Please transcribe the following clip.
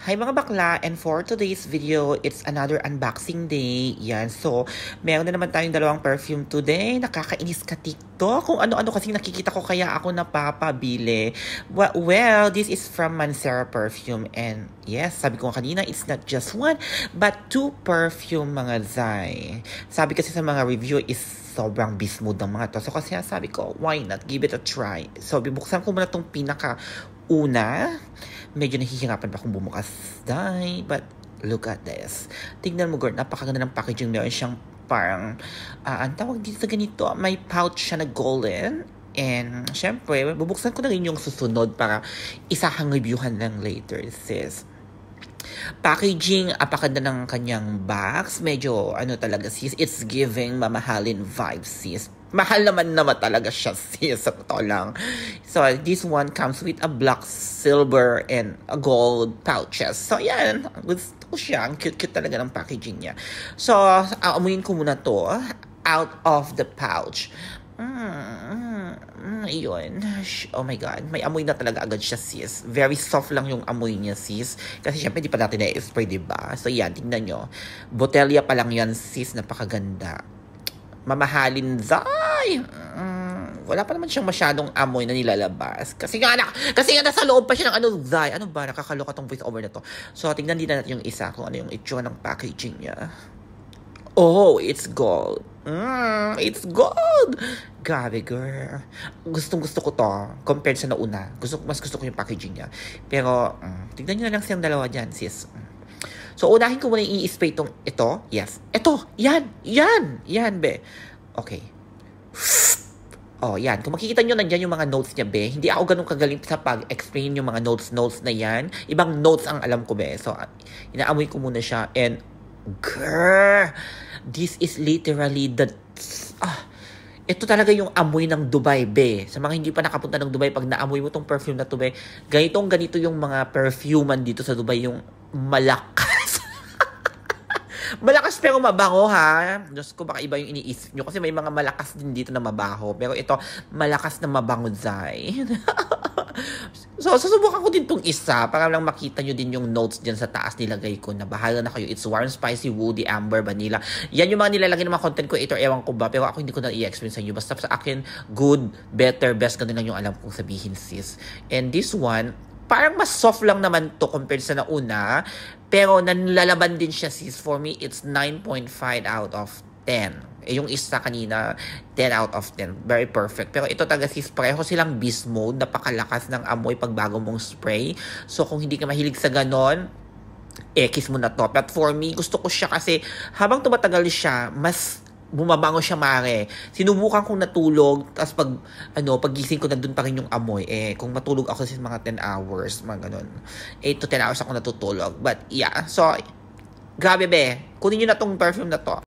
Hi mga bakla, and for today's video, it's another unboxing day. Yan, so meron na naman tayong dalawang perfume today. Nakakainis ka TikTok kung ano-ano kasing nakikita ko kaya ako napapabili. Well, this is from Mancera Perfume, and yes, sabi ko kanina, it's not just one, but two perfume mga zay. Sabi kasi sa mga review is sobrang beast mood ng mga to. So kasi sabi ko, why not give it a try? So bibuksan ko muna tong pinaka-una. Medyo nahihirapan pa akong bumukas, but look at this. Tignan mo, girl, napakaganda ng packaging. Meron siyang parang, ang tawag dito sa ganito, may pouch siya na golden. And, syempre, bubuksan ko na rin yung susunod para isahang reviewhan lang later, sis. Packaging, apakaganda ng kanyang box. Medyo, talaga, sis, it's giving mamahalin vibes, sis. Mahal naman talaga siya, sis, sa totoo lang. So, this one comes with a black, silver, and a gold pouches. So, yan. Gusto ko siya. Ang cute-cute talaga ng packaging niya. So, amuyin ko muna to out of the pouch. Yun. Oh my God. May amoy na talaga agad siya, sis. Very soft lang yung amoy niya, sis. Kasi syempre, di pa natin na-spray, diba? So, yan. Tingnan nyo. Botelya pa lang yan, sis. Napakaganda. Mamahalin, zay! Wala pa naman siyang masyadong amoy na nilalabas. Kasi nga nasa loob pa siya ng zay. Ano ba? Nakakaloka tong voice over na to. So, tingnan din natin yung isa kung ano yung itsura ng packaging niya. Oh, it's gold. It's gold! Grabe, girl. Gustong-gusto ko to compared sa nauna. Mas gusto ko yung packaging niya. Pero, tignan nyo na lang siyang dalawa dyan, sis. So, unahin ko muna i-spray ito. Yes. Ito. Yan, be. Okay. Oh, yan. Kung makikita nyo, nandyan yung mga notes niya, be. Hindi ako ganun kagaling sa pag-explain yung mga notes na yan. Ibang notes ang alam ko, be. So, inaamoy ko muna siya. And, girl, this is literally ito talaga yung amoy ng Dubai, be. Sa mga hindi pa nakapunta ng Dubai, pag naamoy mo tong perfume na to, be, ganito yung mga perfuman dito sa Dubai, yung malakas. Malakas pero mabango, ha? Diyos ko, baka iba yung iniisip nyo. Kasi may mga malakas din dito na mabaho. Pero ito, malakas na mabango, zay. So, susubukan ko din tong isa para lang makita nyo din yung notes dyan sa taas nilagay ko na bahala na kayo. It's warm, spicy, woody, amber, vanilla. Yan yung mga nilalagay ng mga content ko. Ito, ewan ko ba. Pero ako hindi ko na i-explain sa inyo. Basta sa akin, good, better, best. Ganun lang yung alam kong sabihin, sis. And this one, parang mas soft lang naman to compared sa nauna. Pero nanlalaban din siya, sis. For me, it's 9.5 out of 10. Yung isa kanina, 10 out of 10. Very perfect. Pero ito talaga, sis, pareho silang beast mode. Napakalakas ng amoy pag bago mong spray. So, kung hindi ka mahilig sa ganon, kiss mo na to. But for me, gusto ko siya kasi habang tumatagal siya, mas bumabango siya, mare. Sinubukan kong natulog, tapos paggising ko, nandun pa rin yung amoy. Kung matulog ako sa mga 10 hours, mga ganun. 8 to 10 hours ako natutulog. But yeah, so, grabe, be. Kunin nyo na tong perfume na to.